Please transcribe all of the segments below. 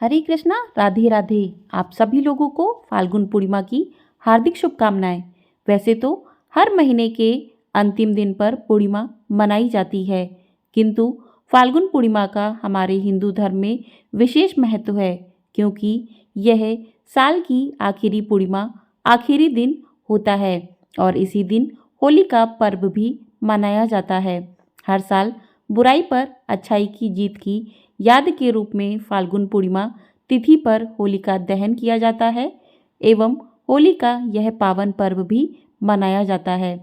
हरे कृष्णा, राधे राधे। आप सभी लोगों को फाल्गुन पूर्णिमा की हार्दिक शुभकामनाएं। वैसे तो हर महीने के अंतिम दिन पर पूर्णिमा मनाई जाती है, किंतु फाल्गुन पूर्णिमा का हमारे हिंदू धर्म में विशेष महत्व है, क्योंकि यह साल की आखिरी पूर्णिमा आखिरी दिन होता है और इसी दिन होली का पर्व भी मनाया जाता है। हर साल बुराई पर अच्छाई की जीत की याद के रूप में फाल्गुन पूर्णिमा तिथि पर होलिका दहन किया जाता है एवं होली का यह पावन पर्व भी मनाया जाता है।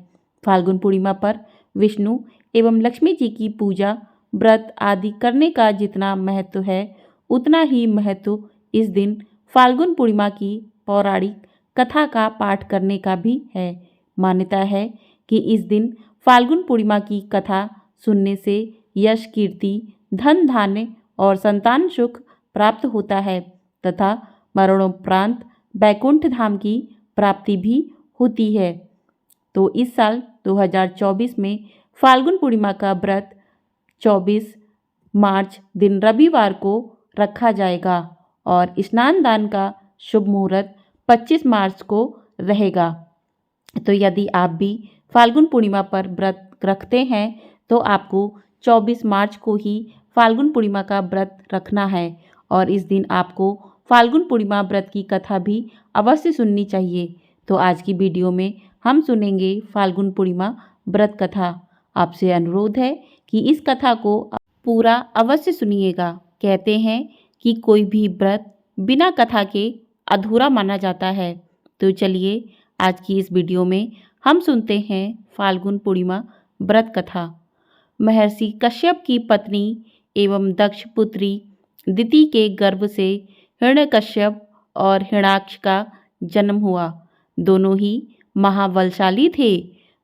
फाल्गुन पूर्णिमा पर विष्णु एवं लक्ष्मी जी की पूजा, व्रत आदि करने का जितना महत्व है, उतना ही महत्व इस दिन फाल्गुन पूर्णिमा की पौराणिक कथा का पाठ करने का भी है। मान्यता है कि इस दिन फाल्गुन पूर्णिमा की कथा सुनने से यश, कीर्ति, धन धान्य और संतान सुख प्राप्त होता है तथा मरणोपरांत बैकुंठ धाम की प्राप्ति भी होती है। तो इस साल 2024 में फाल्गुन पूर्णिमा का व्रत 24 मार्च दिन रविवार को रखा जाएगा और स्नान दान का शुभ मुहूर्त 25 मार्च को रहेगा। तो यदि आप भी फाल्गुन पूर्णिमा पर व्रत रखते हैं तो आपको 24 मार्च को ही फाल्गुन पूर्णिमा का व्रत रखना है और इस दिन आपको फाल्गुन पूर्णिमा व्रत की कथा भी अवश्य सुननी चाहिए। तो आज की वीडियो में हम सुनेंगे फाल्गुन पूर्णिमा व्रत कथा। आपसे अनुरोध है कि इस कथा को पूरा अवश्य सुनिएगा। कहते हैं कि कोई भी व्रत बिना कथा के अधूरा माना जाता है। तो चलिए आज की इस वीडियो में हम सुनते हैं फाल्गुन पूर्णिमा व्रत कथा। महर्षि कश्यप की पत्नी एवं दक्ष पुत्री दिति के गर्भ से हिरण्यकश्यप और हिरण्याक्ष का जन्म हुआ। दोनों ही महाबलशाली थे।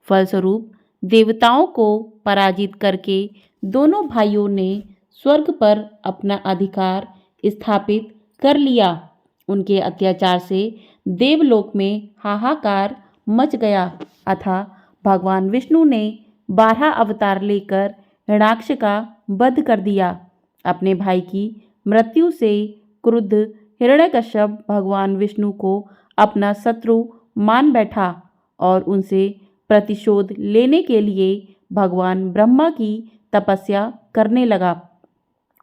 फलस्वरूप देवताओं को पराजित करके दोनों भाइयों ने स्वर्ग पर अपना अधिकार स्थापित कर लिया। उनके अत्याचार से देवलोक में हाहाकार मच गया। अतः भगवान विष्णु ने 12 अवतार लेकर हिरण्याक्ष का वध कर दिया। अपने भाई की मृत्यु से क्रुद्ध हिरण्यकश्यप भगवान विष्णु को अपना शत्रु मान बैठा और उनसे प्रतिशोध लेने के लिए भगवान ब्रह्मा की तपस्या करने लगा।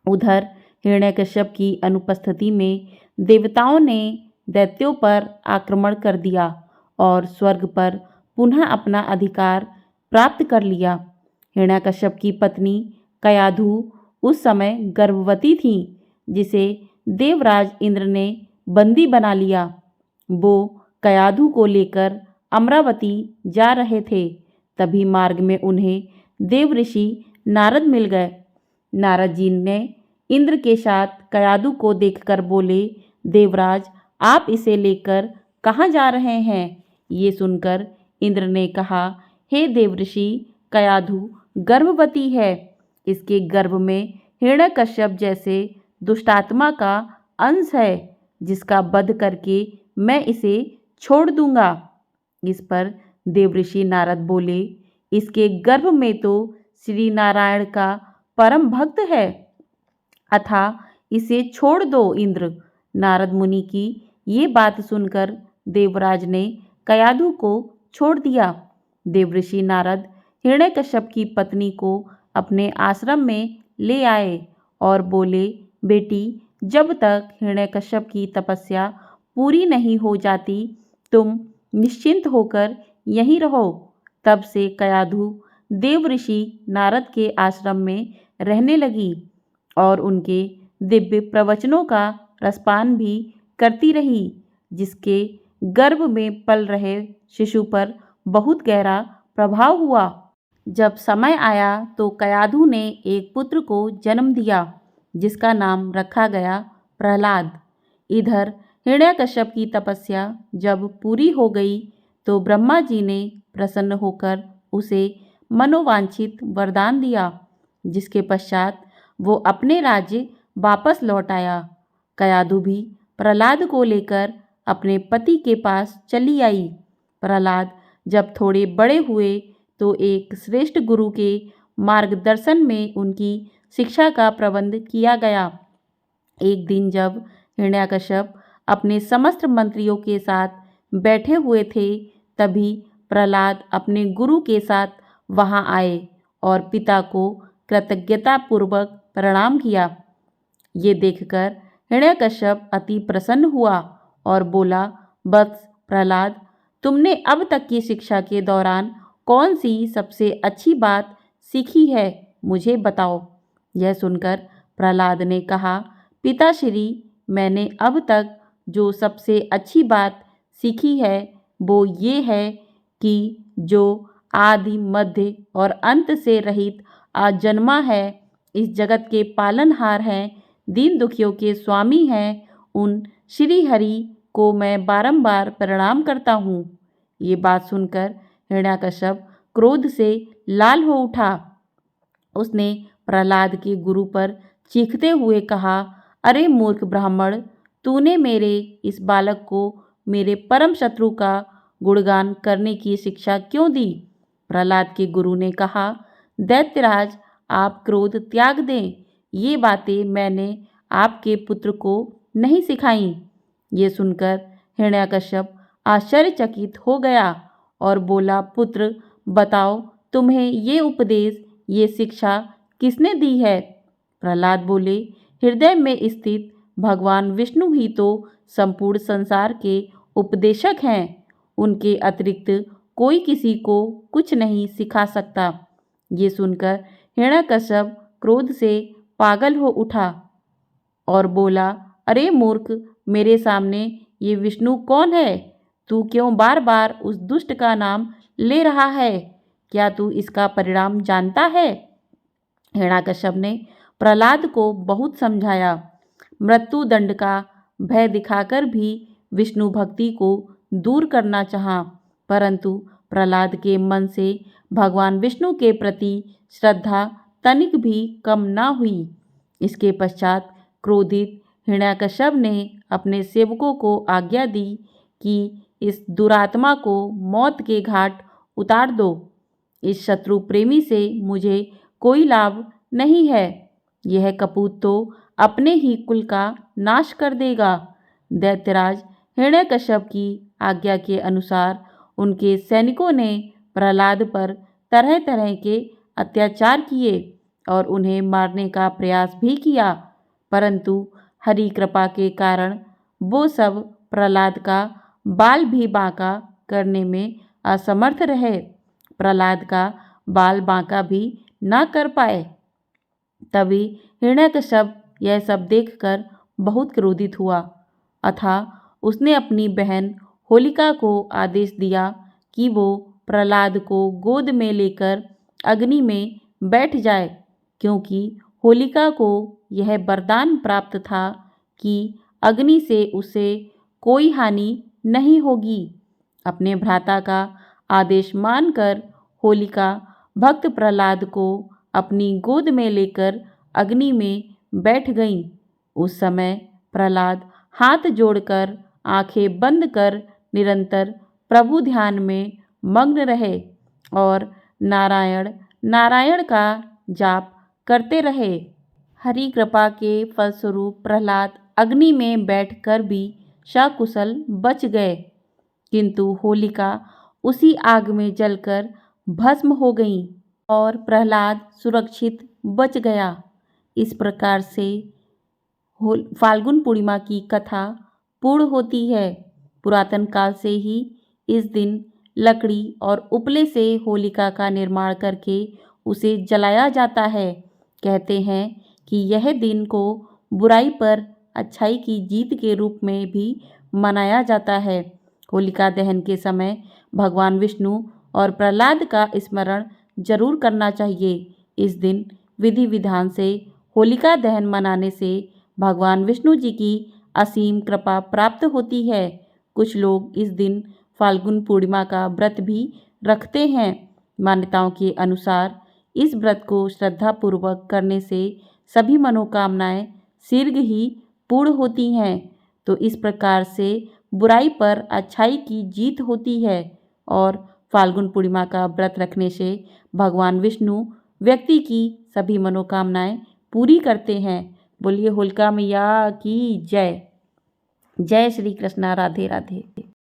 उधर हिरण्यकश्यप की अनुपस्थिति में देवताओं ने दैत्यों पर आक्रमण कर दिया और स्वर्ग पर पुनः अपना अधिकार प्राप्त कर लिया। हिरण्यकश्यप की पत्नी कयाधु उस समय गर्भवती थी, जिसे देवराज इंद्र ने बंदी बना लिया। वो कयाधु को लेकर अमरावती जा रहे थे। तभी मार्ग में उन्हें देव ऋषि नारद मिल गए। नारद जी ने इंद्र के साथ कयाधु को देखकर बोले, देवराज आप इसे लेकर कहाँ जा रहे हैं? ये सुनकर इंद्र ने कहा, हे देवऋषि, कयाधु गर्भवती है। इसके गर्भ में हिरण्यकश्यप जैसे दुष्टात्मा का अंश है, जिसका वध करके मैं इसे छोड़ दूंगा। इस पर देवऋषि नारद बोले, इसके गर्भ में तो श्री नारायण का परम भक्त है, अतः इसे छोड़ दो इंद्र। नारद मुनि की ये बात सुनकर देवराज ने कयाधु को छोड़ दिया। देवऋषि नारद हिरण्यकश्यप की पत्नी को अपने आश्रम में ले आए और बोले, बेटी, जब तक हिरण्यकश्यप की तपस्या पूरी नहीं हो जाती तुम निश्चिंत होकर यहीं रहो। तब से कयाधु देवऋषि नारद के आश्रम में रहने लगी और उनके दिव्य प्रवचनों का रसपान भी करती रही, जिसके गर्भ में पल रहे शिशु पर बहुत गहरा प्रभाव हुआ। जब समय आया तो कयाधु ने एक पुत्र को जन्म दिया, जिसका नाम रखा गया प्रहलाद। इधर हिरण्यकश्यप की तपस्या जब पूरी हो गई तो ब्रह्मा जी ने प्रसन्न होकर उसे मनोवांछित वरदान दिया, जिसके पश्चात वो अपने राज्य वापस लौट आया। कयाधु भी प्रहलाद को लेकर अपने पति के पास चली आई। प्रहलाद जब थोड़े बड़े हुए तो एक श्रेष्ठ गुरु के मार्गदर्शन में उनकी शिक्षा का प्रबंध किया गया। एक दिन जब हिरण्यकश्यप अपने समस्त मंत्रियों के साथ बैठे हुए थे, तभी प्रहलाद अपने गुरु के साथ वहां आए और पिता को कृतज्ञतापूर्वक प्रणाम किया। ये देखकर हिरण्यकश्यप अति प्रसन्न हुआ और बोला, वत्स प्रहलाद, तुमने अब तक की शिक्षा के दौरान कौन सी सबसे अच्छी बात सीखी है, मुझे बताओ। यह सुनकर प्रहलाद ने कहा, पिताश्री, मैंने अब तक जो सबसे अच्छी बात सीखी है वो ये है कि जो आदि मध्य और अंत से रहित आजन्मा है, इस जगत के पालनहार हैं, दीन दुखियों के स्वामी हैं, उन श्री हरि को मैं बारंबार प्रणाम करता हूँ। ये बात सुनकर हिरण्यकश्यप क्रोध से लाल हो उठा। उसने प्रहलाद के गुरु पर चीखते हुए कहा, अरे मूर्ख ब्राह्मण, तूने मेरे इस बालक को मेरे परम शत्रु का गुणगान करने की शिक्षा क्यों दी। प्रहलाद के गुरु ने कहा, दैत्यराज, आप क्रोध त्याग दें, ये बातें मैंने आपके पुत्र को नहीं सिखाई। ये सुनकर हिरण्यकश्यप आश्चर्यचकित हो गया और बोला, पुत्र बताओ, तुम्हें ये उपदेश, ये शिक्षा किसने दी है। प्रहलाद बोले, हृदय में स्थित भगवान विष्णु ही तो संपूर्ण संसार के उपदेशक हैं, उनके अतिरिक्त कोई किसी को कुछ नहीं सिखा सकता। ये सुनकर हिरण्यकश्यप क्रोध से पागल हो उठा और बोला, अरे मूर्ख, मेरे सामने ये विष्णु कौन है। तू क्यों बार बार उस दुष्ट का नाम ले रहा है। क्या तू इसका परिणाम जानता है। हिरण्यकश्यप ने प्रहलाद को बहुत समझाया, मृत्यु दंड का भय दिखाकर भी विष्णु भक्ति को दूर करना चाहा, परंतु प्रहलाद के मन से भगवान विष्णु के प्रति श्रद्धा तनिक भी कम ना हुई। इसके पश्चात क्रोधित हिरण्यकश्यप ने अपने सेवकों को आज्ञा दी कि इस दुरात्मा को मौत के घाट उतार दो। इस शत्रु प्रेमी से मुझे कोई लाभ नहीं है। यह कपूत तो अपने ही कुल का नाश कर देगा। दैत्यराज हिरण्यकश्यप की आज्ञा के अनुसार उनके सैनिकों ने प्रहलाद पर तरह तरह के अत्याचार किए और उन्हें मारने का प्रयास भी किया, परंतु हरि कृपा के कारण वो सब प्रहलाद का बाल भी बांका करने में असमर्थ रहे। प्रहलाद का बाल बांका भी ना कर पाए। तभी हिरण्यकश्यप यह सब देखकर बहुत क्रोधित हुआ, अतः उसने अपनी बहन होलिका को आदेश दिया कि वो प्रहलाद को गोद में लेकर अग्नि में बैठ जाए, क्योंकि होलिका को यह वरदान प्राप्त था कि अग्नि से उसे कोई हानि नहीं होगी। अपने भ्राता का आदेश मानकर होलिका भक्त प्रहलाद को अपनी गोद में लेकर अग्नि में बैठ गई। उस समय प्रहलाद हाथ जोड़कर आंखें बंद कर निरंतर प्रभु ध्यान में मग्न रहे और नारायण नारायण का जाप करते रहे। हरि कृपा के फलस्वरूप प्रहलाद अग्नि में बैठकर भी सकुशल बच गए, किंतु होलिका उसी आग में जलकर भस्म हो गई और प्रहलाद सुरक्षित बच गया। इस प्रकार से फाल्गुन पूर्णिमा की कथा पूर्ण होती है। पुरातन काल से ही इस दिन लकड़ी और उपले से होलिका का निर्माण करके उसे जलाया जाता है। कहते हैं कि यह दिन को बुराई पर अच्छाई की जीत के रूप में भी मनाया जाता है। होलिका दहन के समय भगवान विष्णु और प्रहलाद का स्मरण जरूर करना चाहिए। इस दिन विधि विधान से होलिका दहन मनाने से भगवान विष्णु जी की असीम कृपा प्राप्त होती है। कुछ लोग इस दिन फाल्गुन पूर्णिमा का व्रत भी रखते हैं। मान्यताओं के अनुसार इस व्रत को श्रद्धापूर्वक करने से सभी मनोकामनाएं शीघ्र ही पूर्ण होती हैं। तो इस प्रकार से बुराई पर अच्छाई की जीत होती है और फाल्गुन पूर्णिमा का व्रत रखने से भगवान विष्णु व्यक्ति की सभी मनोकामनाएं पूरी करते हैं। बोलिए होलिका मैया की जय। जय श्री कृष्णा। राधे राधे।